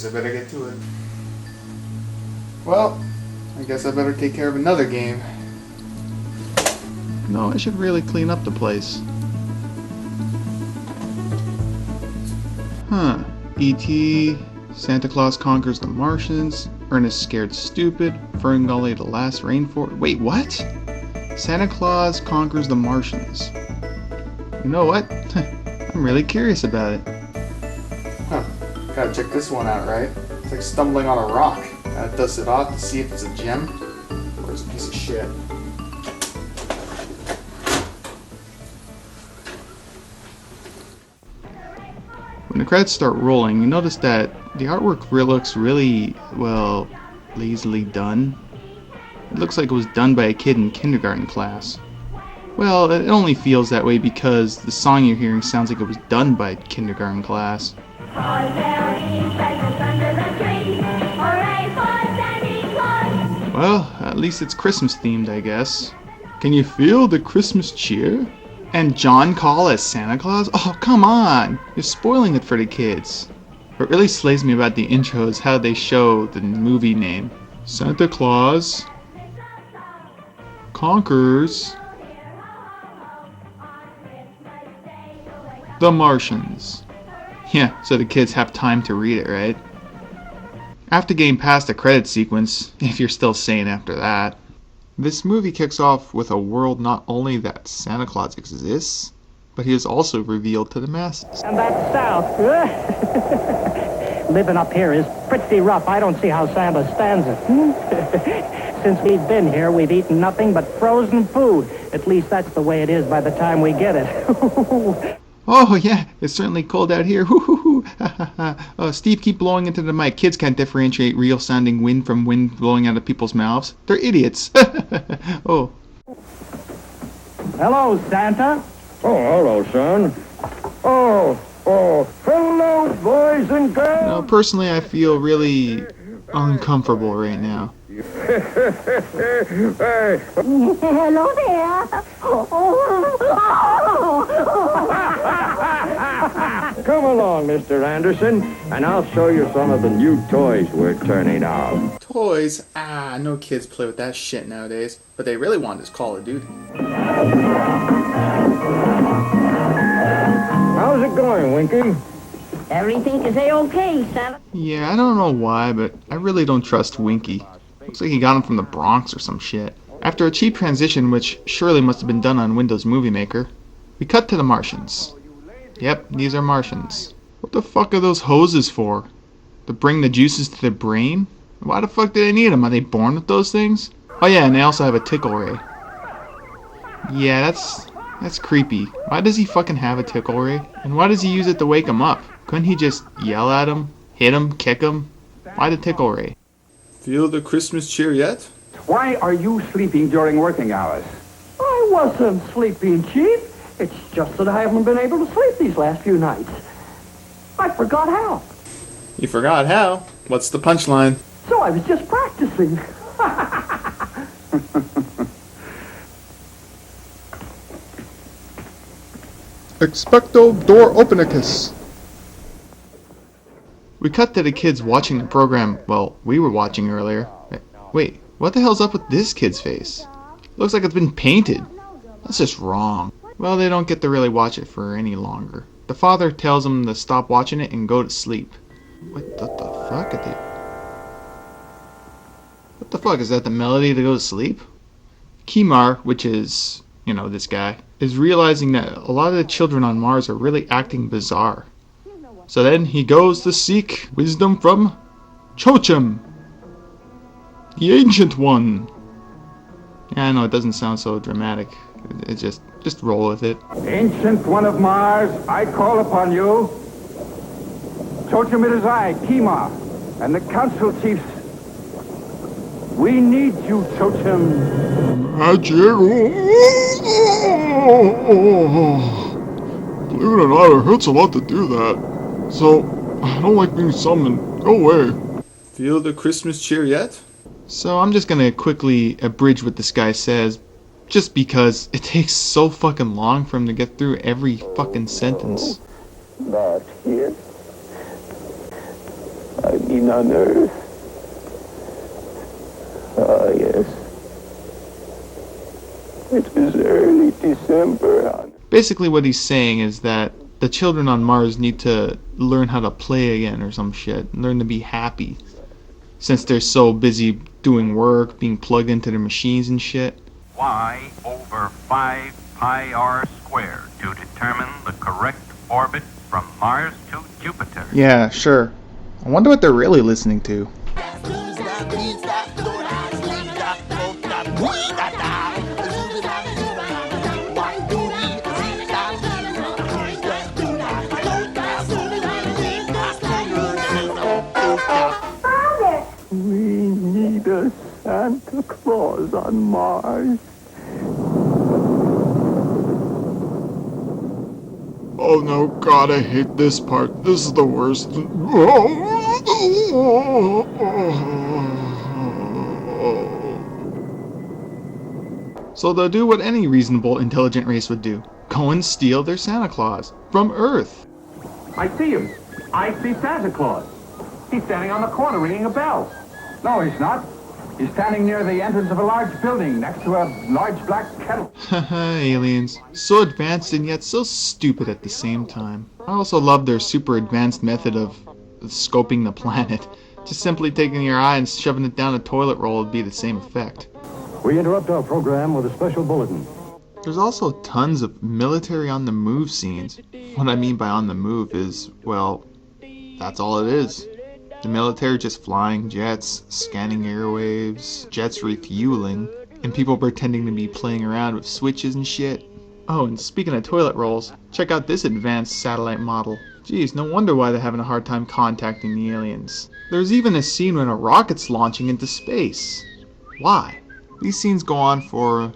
I better get to it. Well, I guess I better take care of another game. No, I should really clean up the place. Huh. E.T., Santa Claus conquers the Martians, Ernest scared stupid, Fern Gully the last rainforest. Wait, what? Santa Claus conquers the Martians. You know what? I'm really curious about it. Huh. Gotta check this one out, right? It's like stumbling on a rock. Gotta dust it off to see if it's a gem or it's a piece of shit. When the credits start rolling, you notice that the artwork looks really, well, lazily done. It looks like it was done by a kid in kindergarten class. Well, it only feels that way because the song you're hearing sounds like it was done by a kindergarten class. Well, at least it's Christmas themed, I guess. Can you feel the Christmas cheer? And John Call as Santa Claus? Oh, come on! You're spoiling it for the kids. What really slays me about the intro is how they show the movie name. Santa Claus conquers the Martians. Yeah, so the kids have time to read it, right? After getting past the credit sequence, if you're still sane after that, this movie kicks off with a world not only that Santa Claus exists, but he is also revealed to the masses. And that's south. Living up here is pretty rough. I don't see how Santa stands it. Since we've been here, we've eaten nothing but frozen food. At least that's the way it is by the time we get it. Oh yeah, it's certainly cold out here. Steve, keep blowing into the mic. Kids can't differentiate real sounding wind from wind blowing out of people's mouths. They're idiots. Oh. Hello, Santa. Oh, hello, son. Hello, boys and girls. No, personally, I feel really uncomfortable right now. Hello there. Come along, Mr. Anderson, and I'll show you some of the new toys we're turning out. Toys? Ah, no kids play with that shit nowadays. But they really want this Call of Duty. How's it going, Winky? Everything is A-okay, Santa. Yeah, I don't know why, but I really don't trust Winky. Looks like he got him from the Bronx or some shit. After a cheap transition, which surely must have been done on Windows Movie Maker, we cut to the Martians. Yep, these are Martians. What the fuck are those hoses for? To bring the juices to their brain? Why the fuck do they need them? Are they born with those things? Oh yeah, and they also have a tickle ray. Yeah, that's creepy. Why does he fucking have a tickle ray? And why does he use it to wake him up? Couldn't he just yell at him, hit him, kick him? Why the tickle ray? Feel the Christmas cheer yet? Why are you sleeping during working hours? I wasn't sleeping, Chief. It's just that I haven't been able to sleep these last few nights. I forgot how. You forgot how? What's the punchline? So I was just practicing. Expecto Doropenicus. We cut to the kids watching the program, well, we were watching earlier. Wait, what the hell's up with this kid's face? Looks like it's been painted. That's just wrong. Well, they don't get to really watch it for any longer. The father tells them to stop watching it and go to sleep. What the fuck are they... What the fuck, is that the melody to go to sleep? Kimar, which is, you know, this guy, is realizing that a lot of the children on Mars are really acting bizarre. So then he goes to seek wisdom from Cho-Chim, the Ancient One. Yeah, I know it doesn't sound so dramatic. It's just roll with it. Ancient One of Mars, I call upon you. Cho-Chim, it is I, Kima, and the Council Chiefs. We need you, Cho-Chim. Magic. Believe it or not, it hurts a lot to do that. So, I don't like being summoned. Go away. Feel the Christmas cheer yet? So I'm just gonna quickly abridge what this guy says, just because it takes so fucking long for him to get through every fucking sentence. Not here. I'm raining on Earth. Oh, yes. It was early December on... Basically what he's saying is that the children on Mars need to learn how to play again or some shit. Learn to be happy. Since they're so busy doing work, being plugged into their machines and shit. Y over 5 pi r squared to determine the correct orbit from Mars to Jupiter. Yeah, sure. I wonder what they're really listening to. We need a Santa Claus on Mars. Oh no, God, I hate this part. This is the worst. So they'll do what any reasonable, intelligent race would do. Go and steal their Santa Claus from Earth. I see him. I see Santa Claus. He's standing on the corner ringing a bell. No, he's not. He's standing near the entrance of a large building next to a large black kettle. Haha, aliens. So advanced and yet so stupid at the same time. I also love their super advanced method of scoping the planet. Just simply taking your eye and shoving it down a toilet roll would be the same effect. We interrupt our program with a special bulletin. There's also tons of military on the move scenes. What I mean by on the move is, well, that's all it is. The military just flying jets, scanning airwaves, jets refueling, and people pretending to be playing around with switches and shit. Oh, and speaking of toilet rolls, check out this advanced satellite model. Geez, no wonder why they're having a hard time contacting the aliens. There's even a scene when a rocket's launching into space. Why? These scenes go on for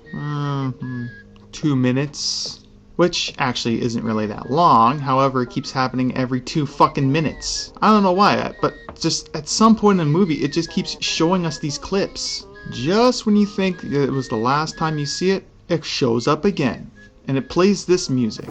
2 minutes, which actually isn't really that long. However, it keeps happening every 2 fucking minutes. I don't know why, but just at some point in the movie, it just keeps showing us these clips. Just when you think it was the last time you see it, it shows up again, and it plays this music.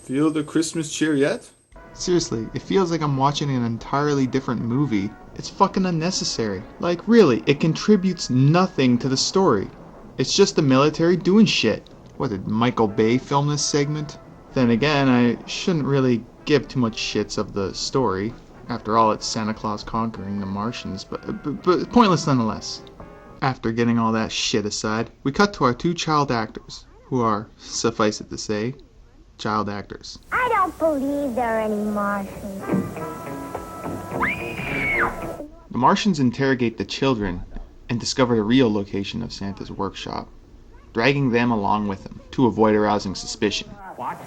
Feel the Christmas cheer yet? Seriously, it feels like I'm watching an entirely different movie. It's fucking unnecessary. Like, really, it contributes nothing to the story. It's just the military doing shit. What, did Michael Bay film this segment? Then again, I shouldn't really give too much shits of the story. After all, it's Santa Claus conquering the Martians, but pointless nonetheless. After getting all that shit aside, we cut to our 2 child actors, who are, suffice it to say, child actors. I don't believe there are any Martians. The Martians interrogate the children and discover the real location of Santa's workshop, dragging them along with them to avoid arousing suspicion. What?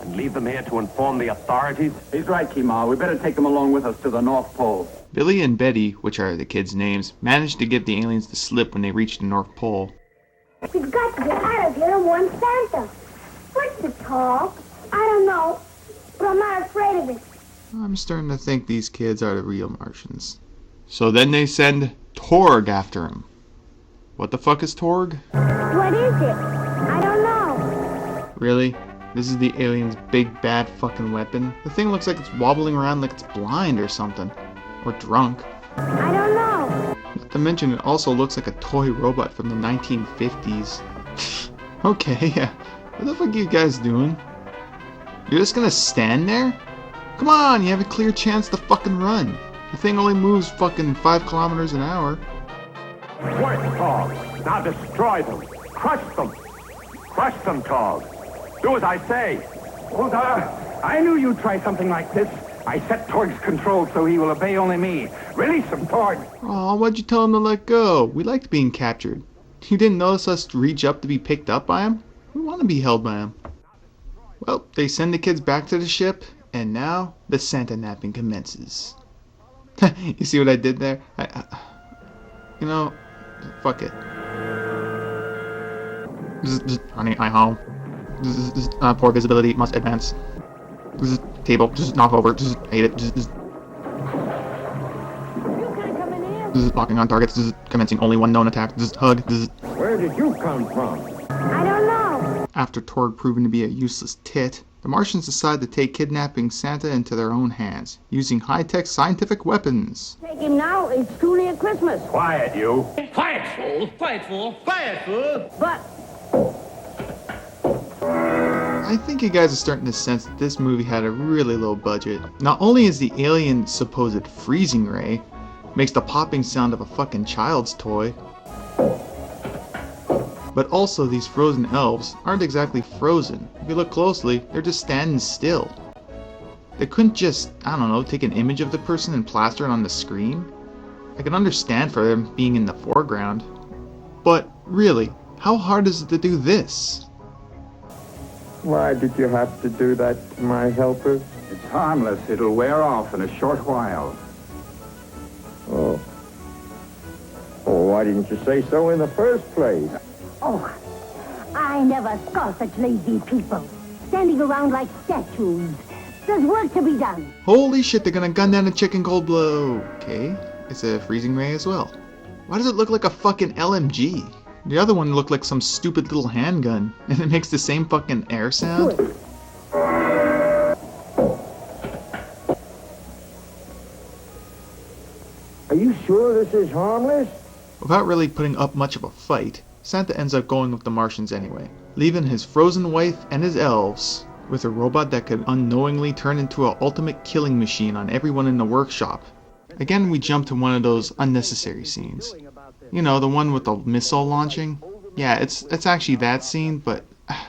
And leave them here to inform the authorities? He's right, Kemal. We better take them along with us to the North Pole. Billy and Betty, which are the kids' names, manage to give the aliens the slip when they reach the North Pole. We've got to get out of here and warn Santa. What's the talk? I don't know, but I'm not afraid of it. I'm starting to think these kids are the real Martians. So then they send Torg after him. What the fuck is Torg? What is it? I don't know. Really? This is the alien's big bad fucking weapon? The thing looks like it's wobbling around like it's blind or something. Or drunk. I don't know. Not to mention it also looks like a toy robot from the 1950s. Okay, yeah. What the fuck are you guys doing? You're just gonna stand there? Come on, you have a clear chance to fucking run. The thing only moves fucking 5 kilometers an hour. Work, Tog. Now destroy them. Crush them. Crush them, Tog. Do as I say. Well, I knew you'd try something like this. I set Torg's control so he will obey only me. Release him, Torg. Aw, why'd you tell him to let go? We liked being captured. You didn't notice us reach up to be picked up by him? We want to be held by him. Well, they send the kids back to the ship, and now the Santa napping commences. You see what I did there? You know, fuck it. Honey, I'm home. Poor visibility, must advance. Table, just knock over, just hate it. You can't come in here. Locking on targets. Commencing only one known attack. Hug. Where did you come from? I don't know. After Torg proving to be a useless tit, the Martians decide to take kidnapping Santa into their own hands, using high-tech scientific weapons. Take him now, it's too near Christmas. Quiet, you. Quiet, fool! Quiet, fool! Quiet, fool! But I think you guys are starting to sense that this movie had a really low budget. Not only is the alien supposed freezing ray, makes the popping sound of a fucking child's toy, but also these frozen elves aren't exactly frozen. If you look closely, they're just standing still. They couldn't just, I don't know, take an image of the person and plaster it on the screen? I can understand for them being in the foreground. But really, how hard is it to do this? Why did you have to do that to my helper? It's harmless. It'll wear off in a short while. Oh. Oh, why didn't you say so in the first place? oh, I never saw such lazy people standing around like statues. There's work to be done. Holy shit, they're gonna gun down a chicken cold blow. Okay, it's a freezing ray as well. Why does it look like a fucking LMG? The other one looked like some stupid little handgun, and it makes the same fucking air sound. Are you sure this is harmless? Without really putting up much of a fight, Santa ends up going with the Martians anyway, leaving his frozen wife and his elves with a robot that could unknowingly turn into an ultimate killing machine on everyone in the workshop. Again, we jump to one of those unnecessary scenes. You know, the one with the missile launching? Yeah, it's actually that scene, but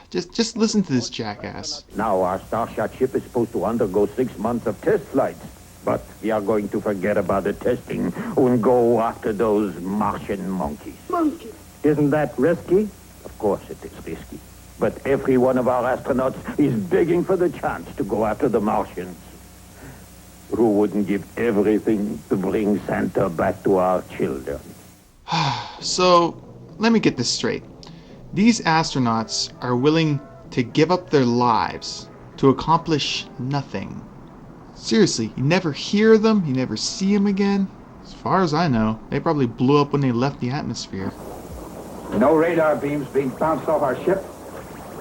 just listen to this jackass. Now our Starshot ship is supposed to undergo 6 months of test flights. But we are going to forget about the testing and go after those Martian monkeys. Monkey. Isn't that risky? Of course it is risky. But every one of our astronauts is begging for the chance to go after the Martians. Who wouldn't give everything to bring Santa back to our children? So, let me get this straight. These astronauts are willing to give up their lives to accomplish nothing. Seriously, you never hear them, you never see them again. As far as I know, they probably blew up when they left the atmosphere. No radar beams being bounced off our ship.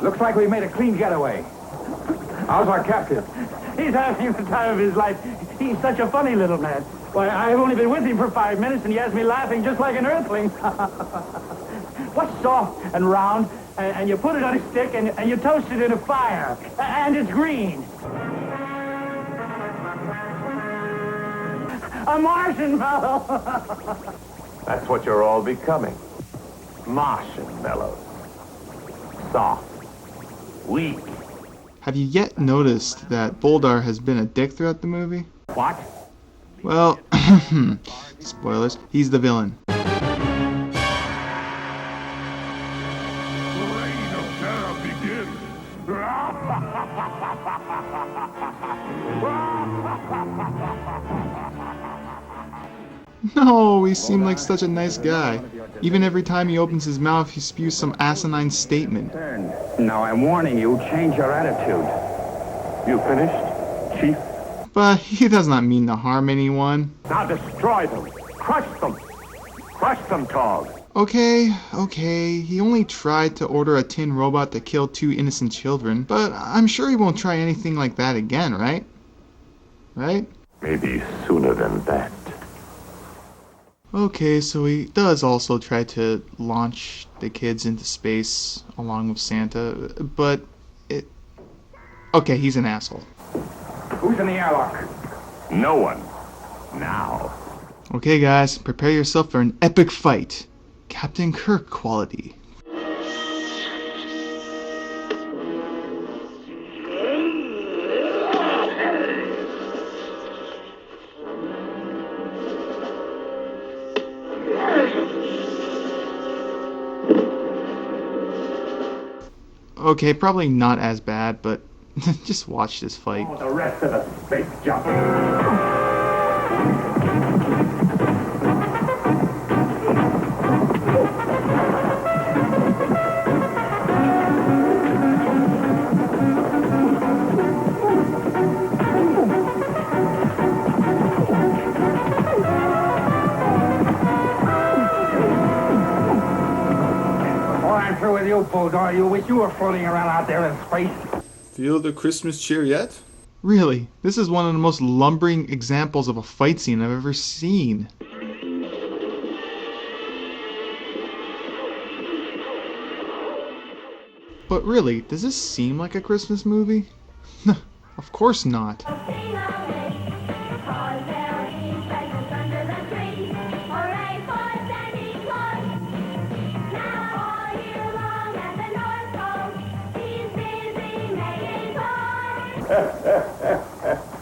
Looks like we made a clean getaway. How's our captain? He's having the time of his life. He's such a funny little man. Why, I've only been with him for 5 minutes, and he has me laughing just like an earthling. What's soft and round, and you put it on a stick, and you toast it in a fire, and it's green? A marshmallow. That's what you're all becoming. Marshmallows. Soft. Weak. Have you yet noticed that Boldar has been a dick throughout the movie? What? Well, spoilers, he's the villain. No, he seemed like such a nice guy. Even every time he opens his mouth, he spews some asinine statement. Now I'm warning you, change your attitude. You finished, Chief? But he does not mean to harm anyone. Now destroy them. Crush them. Crush them, Tog. Okay, he only tried to order a tin robot to kill 2 innocent children, but I'm sure he won't try anything like that again, right? Right? Maybe sooner than that. Okay, so he does also try to launch the kids into space along with Santa, but okay, he's an asshole. Who's in the airlock? No one. Now. Okay, guys, prepare yourself for an epic fight. Captain Kirk quality. Okay, probably not as bad, but just watch this fight. The rest of the space junk. bulldog. You wish you were floating around out there in space. Feel the Christmas cheer yet? Really, this is one of the most lumbering examples of a fight scene I've ever seen. But really, does this seem like a Christmas movie? Of course not.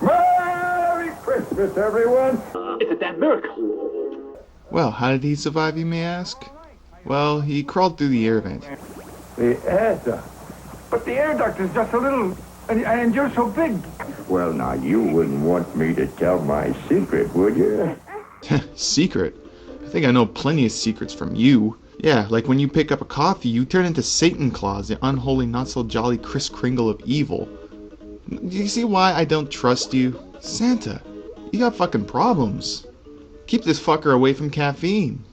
Merry Christmas, everyone! It's a damn miracle. Well, how did he survive, you may ask? Well, he crawled through the air vent. The air duct. But the air duct is just a little... And you're so big. Well, now, you wouldn't want me to tell my secret, would you? Secret? I think I know plenty of secrets from you. Yeah, like when you pick up a coffee, you turn into Satan Claus, the unholy, not-so-jolly Kris Kringle of evil. Do you see why I don't trust you? Santa, you got fucking problems. Keep this fucker away from caffeine.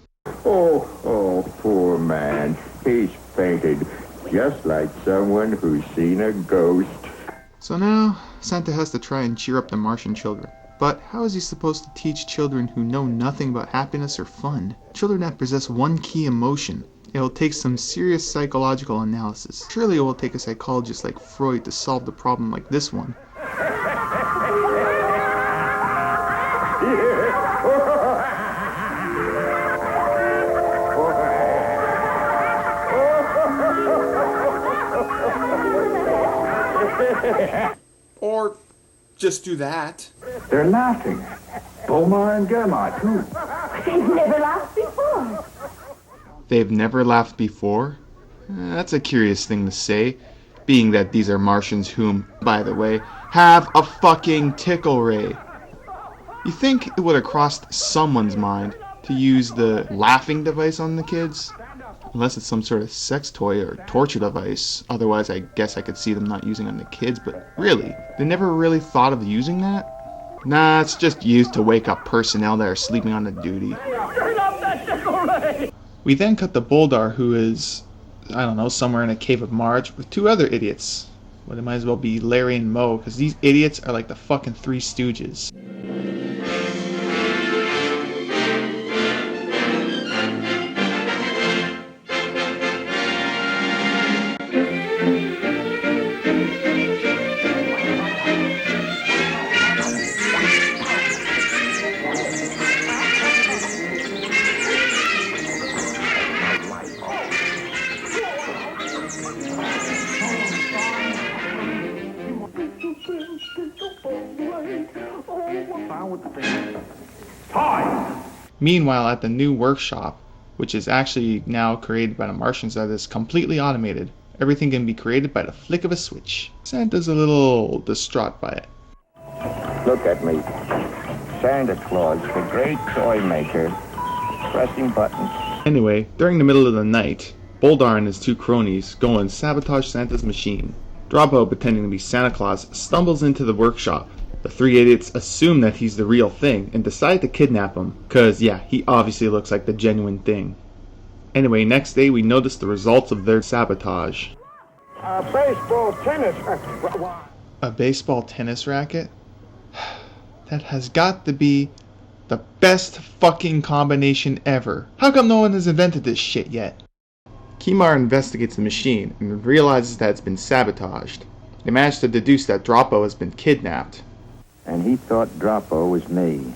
Oh, poor man. He's fainted, just like someone who's seen a ghost. So now, Santa has to try and cheer up the Martian children. But how is he supposed to teach children who know nothing about happiness or fun? Children that possess one key emotion. It will take some serious psychological analysis. Surely it will take a psychologist like Freud to solve the problem like this one. Or just do that. They're laughing. Bomar and Germa, too. They've never laughed before. They've never laughed before? That's a curious thing to say, being that these are Martians whom, by the way, have a fucking tickle ray. You think it would have crossed someone's mind to use the laughing device on the kids? Unless it's some sort of sex toy or torture device. Otherwise, I guess I could see them not using it on the kids, but really? They never really thought of using that? Nah, it's just used to wake up personnel that are sleeping on the duty. Turn off that tickle ray! We then cut to Boldar, who is, I don't know, somewhere in a cave of Marge with two other idiots. Well, they might as well be Larry and Moe, because these idiots are like the fucking Three Stooges. Meanwhile, at the new workshop, which is actually now created by the Martians, that is completely automated. Everything can be created by the flick of a switch. Santa's a little distraught by it. Look at me. Santa Claus, the great toy maker, pressing buttons. Anyway, during the middle of the night, Boldar and his two cronies go and sabotage Santa's machine. Droppo, pretending to be Santa Claus, stumbles into the workshop. The three idiots assume that he's the real thing and decide to kidnap him, cause yeah, he obviously looks like the genuine thing. Anyway, next day we notice the results of their sabotage. Baseball, tennis. A baseball tennis racket? That has got to be the best fucking combination ever. How come no one has invented this shit yet? Kimar investigates the machine and realizes that it's been sabotaged. They manage to deduce that Droppo has been kidnapped. And he thought Droppo was me.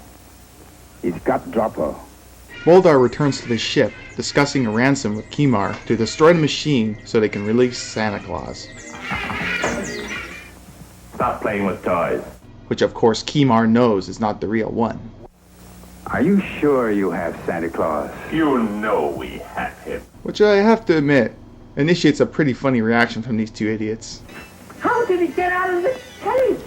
He's got Droppo. Boldar returns to the ship, discussing a ransom with Kimar to destroy the machine so they can release Santa Claus. Stop playing with toys. Which of course Kimar knows is not the real one. Are you sure you have Santa Claus? You know we have him. Which I have to admit, initiates a pretty funny reaction from these two idiots. How did he get out of this cave?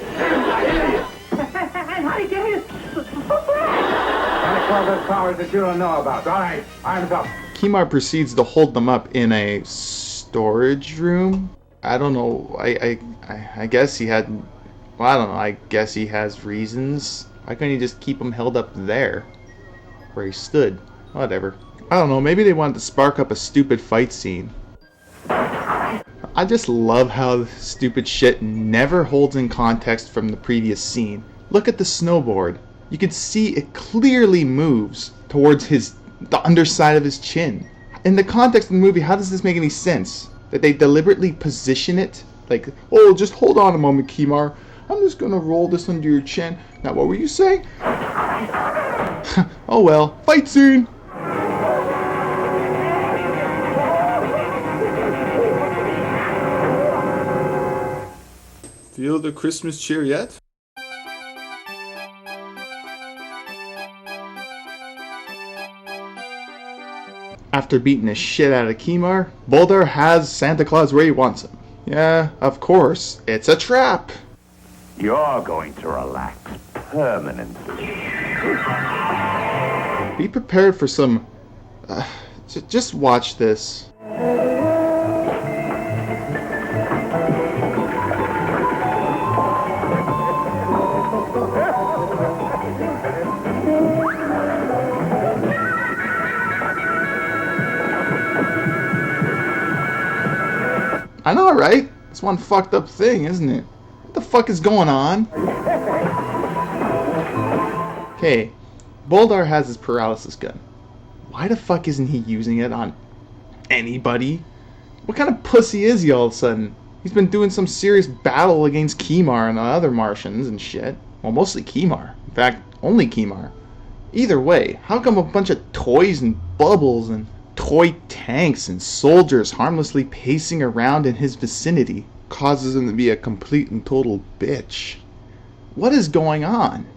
And how did he get his Santa Claus has powers that you don't know about. All right, arms up. Kimar proceeds to hold them up in a storage room. I don't know. I guess he had. Well, I don't know. I guess he has reasons. Why couldn't he just keep them held up there, where he stood? Whatever. I don't know. Maybe they wanted to spark up a stupid fight scene. I just love how stupid shit never holds in context from the previous scene. Look at the snowboard. You can see it clearly moves towards the underside of his chin. In the context of the movie, how does this make any sense? That they deliberately position it? Like, oh, just hold on a moment, Kimar. I'm just gonna roll this under your chin. Now, what were you saying? Oh well. Fight scene! Feel the Christmas cheer yet? After beating the shit out of Kimar, Boldar has Santa Claus where he wants him. Yeah, of course, it's a trap. You're going to relax permanently. Be prepared for some... just watch this. I know, right? It's one fucked up thing, isn't it? What the fuck is going on? Okay, Boldar has his paralysis gun. Why the fuck isn't he using it on anybody? What kind of pussy is he all of a sudden? He's been doing some serious battle against Kimar and the other Martians and shit. Well, mostly Kimar. In fact, only Kimar. Either way, how come a bunch of toys and bubbles and toy tanks and soldiers harmlessly pacing around in his vicinity causes him to be a complete and total bitch? What is going on?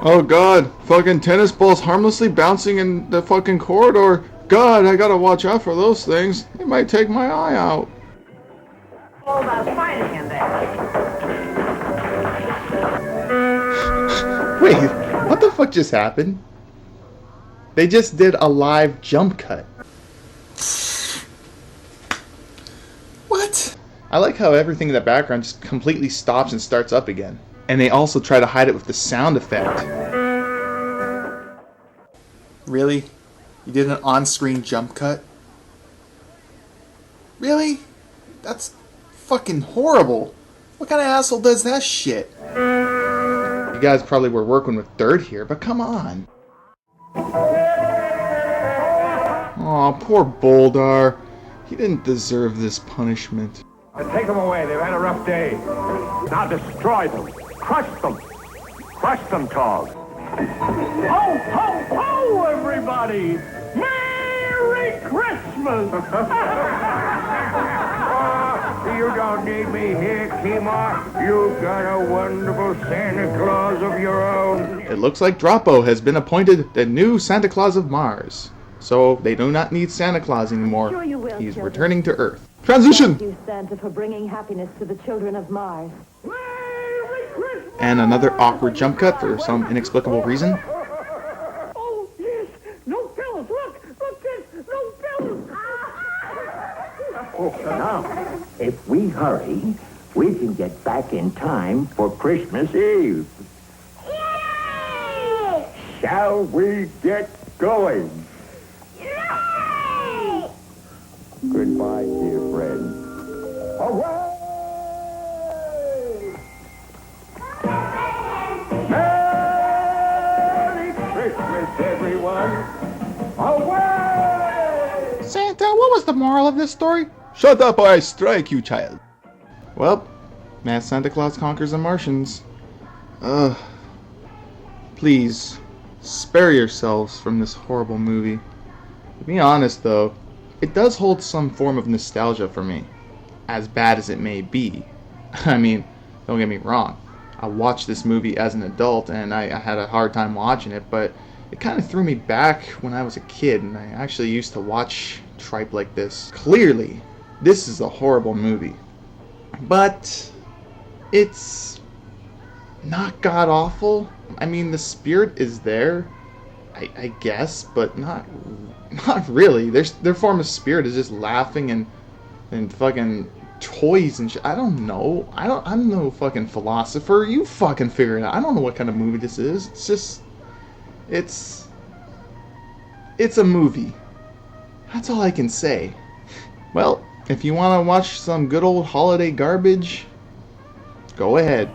Oh god, fucking tennis balls harmlessly bouncing in the fucking corridor. God, I gotta watch out for those things. They might take my eye out. All about fighting in there. Wait, what the fuck just happened? They just did a live jump cut. What? I like how everything in the background just completely stops and starts up again. And they also try to hide it with the sound effect. Really? You did an on-screen jump cut? Really? That's fucking horrible. What kind of asshole does that shit? You guys probably were working with dirt here, but come on. Aw, poor Boldar. He didn't deserve this punishment. Take them away. They've had a rough day. Now destroy them. Crush them. Crush them, Claus. Ho, ho, ho, everybody! Merry Christmas! You don't need me here, Kimar. You've got a wonderful Santa Claus of your own. It looks like Droppo has been appointed the new Santa Claus of Mars. So they do not need Santa Claus anymore. Sure you will, He's children. returning to Earth. Transition! Thank you, Santa, for bringing happiness to the children of Mars. And another awkward jump cut for some inexplicable reason. Oh, yes! No pills! Look! Look, kids! No pills! Now, if we hurry, we can get back in time for Christmas Eve. Yay! Shall we get going? Yay! Goodbye, dear friend. Away! Merry Christmas, everyone! Away! Santa, what was the moral of this story? Shut up or I strike you, child. Well, Mass Santa Claus conquers the Martians. Please, spare yourselves from this horrible movie. To be honest, though, it does hold some form of nostalgia for me, as bad as it may be. I mean, don't get me wrong, I watched this movie as an adult and I had a hard time watching it, but it kind of threw me back when I was a kid and I actually used to watch tripe like this. Clearly, this is a horrible movie, but it's not god-awful. I mean, the spirit is there, I guess, but not really. Their form of spirit is just laughing and fucking toys and shit. I don't know. I'm no fucking philosopher. You fucking figure it out. I don't know what kind of movie this is. It's It's a movie. That's all I can say. Well, if you want to watch some good old holiday garbage, go ahead.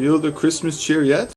Feel the Christmas cheer yet?